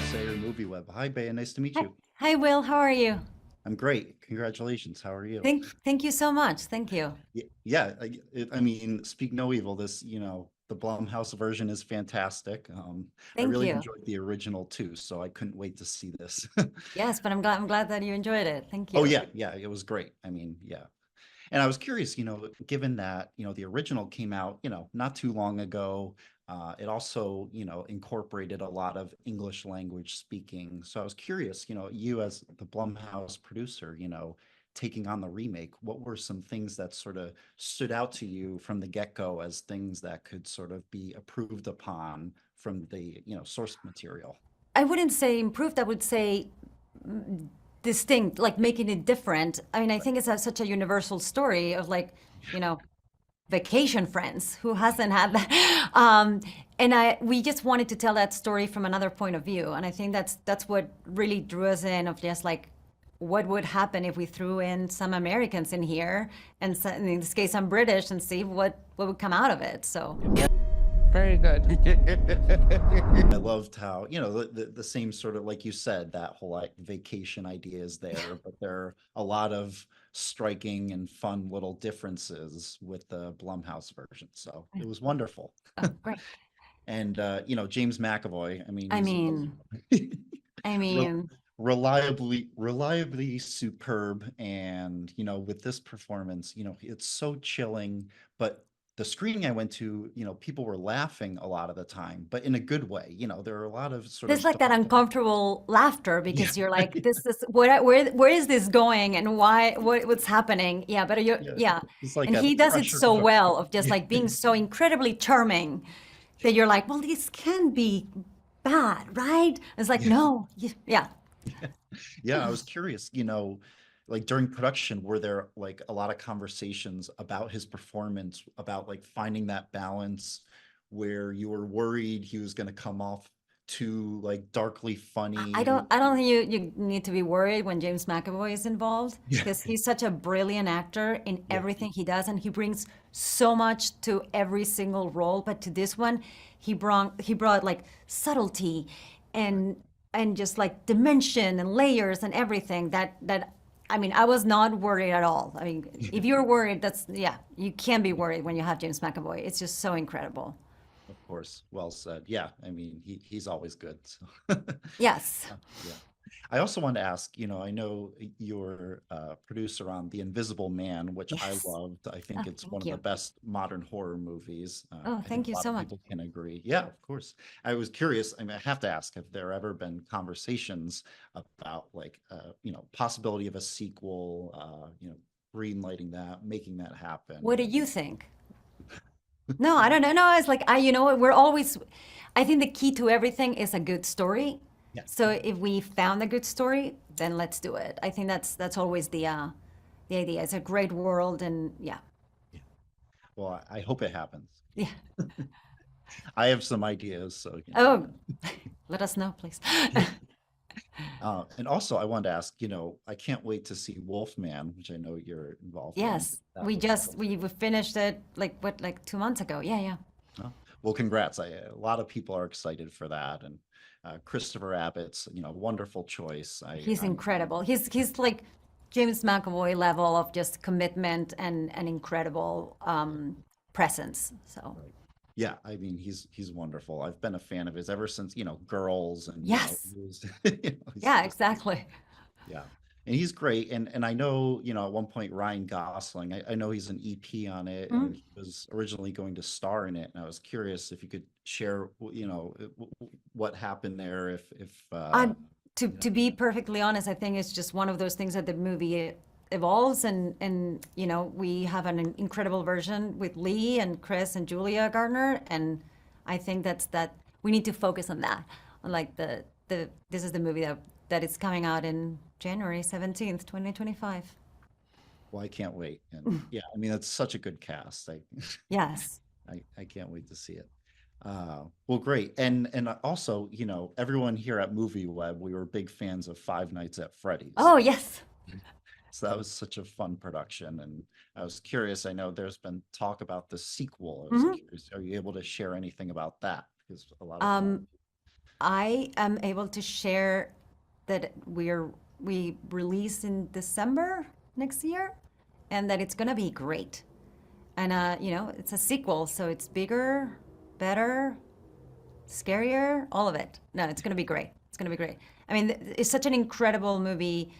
Sayer MovieWeb. Hi, Bea. Nice to meet Hi, you. hi, Will. How are you? I'm great. Congratulations. How are you? Thank you so much. Thank you. Yeah, I mean, speak no evil. The Blumhouse version is fantastic. I Thank really you. enjoyed the original too, so I couldn't wait to see this. Yes, but I'm glad that you enjoyed it. Thank Oh you. yeah, yeah, it was great. I mean, yeah. And I was curious, given that, the original came out, not too long ago, it also, incorporated a lot of English language speaking. So I was curious, you as the Blumhouse producer, taking on the remake, what were some things that sort of stood out to you from the get-go as things that could sort of be approved upon from the, source material? I wouldn't say improved. I would say distinct, like making it different. I mean, I think it's such a universal story of like, you know, vacation friends. Who hasn't had that? And we just wanted to tell that story from another point of view, and I think that's what really drew us in of just like what would happen if we threw in some Americans in here, and in this case, I'm British, and see what would come out of it. So Very good. I loved how, the same sort of, like you said, that whole like vacation idea is there, but there are a lot of striking and fun little differences with the Blumhouse version. So it was wonderful. oh, great. And James McAvoy, I mean, I he's mean, I re- mean, reliably superb. And, with this performance, it's so chilling, but the screening I went to, people were laughing a lot of the time, but in a good way. There are a lot of sort there's of like that dark. uncomfortable laughter Yeah. because you're like, this is where is this going and what's happening? Yeah, but you Yeah. yeah, It's like and a he does it pressure so cook. well of just Yeah. like being so incredibly charming that you're like, well, this can be bad, right? It's like, Yeah. no, yeah. Yeah, I was curious, like during production, were there like a lot of conversations about his performance, about like finding that balance where you were worried he was going to come off too like darkly funny? I don't think you need to be worried when James McAvoy is involved Yeah. because he's such a brilliant actor in Yeah. everything he does, and he brings so much to every single role. But to this one, he brought like subtlety and just like dimension and layers and everything that I mean, I was not worried at all. I mean, if you're worried, that's yeah, you can't be worried when you have James McAvoy. It's just so incredible. Of course. Well said. Yeah, I mean, he's always good. So. Yes. Yeah. I also wanted to ask, I know you're a producer on The Invisible Man, which I Yes. loved. I Oh, think it's one thank of the you. best modern horror movies. Oh, I think thank you a lot so of much. people can agree. Yeah, of course. I was curious. I mean, I have to ask, have there ever been conversations about like, possibility of a sequel, green lighting that, making that What happen? do you think? No, I don't know. No, it's like you know what? We're always. I think the key to everything is a good story. Yeah. So if we found a good story, then let's do it. I think that's always the idea. It's a great world, and yeah, Yeah. Well, I hope it happens. yeah. I have some ideas, so Oh, let us know, please. And also, I wanted to ask, I can't wait to see Wolfman, which I know you're involved in. Yes, That looks like we finished it like what, like 2 months ago. Yeah, yeah. well, congrats. A lot of people are excited for that, and Christopher Abbott's, wonderful choice. He's incredible. He's like James McAvoy level of just commitment and an incredible presence. So Yeah, I mean, he's wonderful. I've been a fan of his ever since, Girls, and yes, he was, he's yeah, just exactly. yeah. And he's great. And I know, at one point Ryan Gosling, I know he's an EP on it, and Mhm. he was originally going to star in it. And I was curious if you could share, what happened there, if I you to know, be perfectly honest, I think it's just one of those things that the movie evolves, and we have an incredible version with Lee and Chris and Julia Gardner, and I think that we need to focus on that, on like the this is the movie that is coming out in January 17th, 2025. well, I can't wait. And yeah, I mean, it's such a good cast. Yes. I can't wait to see it. Well, great. And also, everyone here at MovieWeb, we were big fans of Five Nights at Freddy's. Oh, yes. So that was such a fun production. And I was curious, I know there's been talk about the sequel. I was Hmm. curious, are you able to share anything about that? Because a lot of Um, I am able to share that we release in December next year, and that it's gonna be great. And it's a sequel, so it's bigger, better, scarier, all of it. No, it's gonna be great. It's gonna be great. I mean, it's such an incredible movie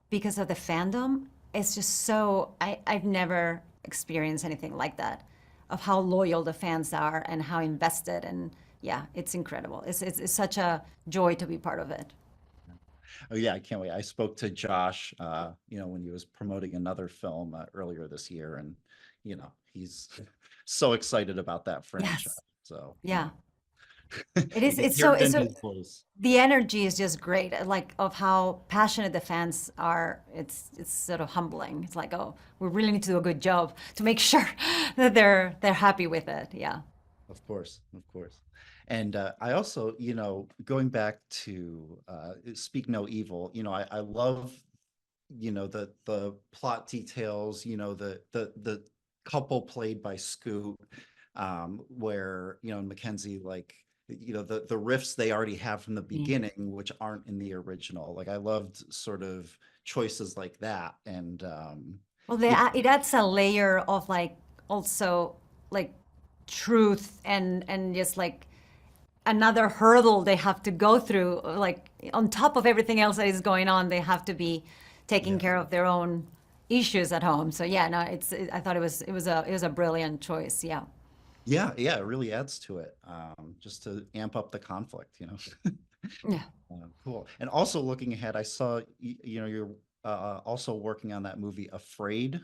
because of the fandom. It's just so I've never experienced anything like that, of how loyal the fans are and how invested. And yeah, it's incredible. It's such a joy to be part of it. Oh yeah, I can't wait. I spoke to Josh, when he was promoting another film earlier this year, and he's so excited about that franchise. Yes. So Yeah. It you is. can It's hear so. it It's in so. his voice. The energy is just great. Like of how passionate the fans are. It's sort of humbling. It's like, oh, we really need to do a good job to make sure that they're happy with it. Yeah. Of course, of course. And I also, going back to Speak No Evil, I love, the plot details, the couple played by Scoot, where, Mackenzie, like, the riffs they already have from the Yeah. beginning, which aren't in the original. Like I loved sort of choices like that. And Well, yeah, it adds a layer of like also like truth and just like another hurdle they have to go through. Like on top of everything else that is going on, they have to be taking yeah. care of their own issues at home. So yeah, no, I thought it was a brilliant choice. Yeah. Yeah, yeah, it really adds to it, just to amp up the conflict. Yeah. Cool. And also looking ahead, I saw you're also working on that movie Afraid,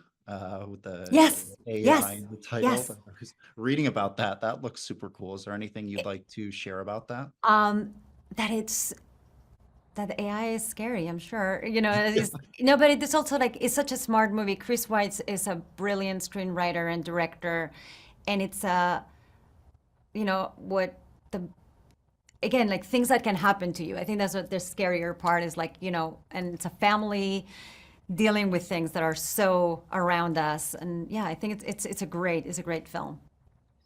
with the Yes. AI Yes. in the title. Yes. I was reading about that. That looks super cool. Is there anything you'd like to share about that? That it's that the AI is scary, I'm sure. No, but it's also like it's such a smart movie. Chris Weitz is a brilliant screenwriter and director, and it's what the again like things that can happen to you. I think that's what the scarier part is like, and it's a family dealing with things that are so around us, and yeah, I think it's a great film.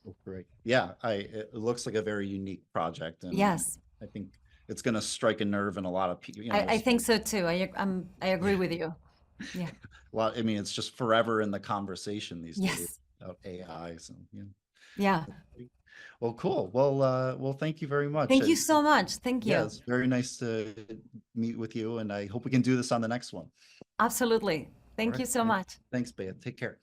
Oh, great. Yeah, it looks like a very unique project, and Yes, I think it's going to strike a nerve in a lot of people. I think so too. I agree with you. Yeah. Well, I mean, it's just forever in the conversation these days Yes. about AI. So, yeah. Yeah. Well, cool. Well, thank you very much. Thank you so much. Thank Yeah, you. it's very nice to meet with you, and I hope we can do this on the next one. Absolutely. All Thank right. you so much. Thanks, Bea. Take care.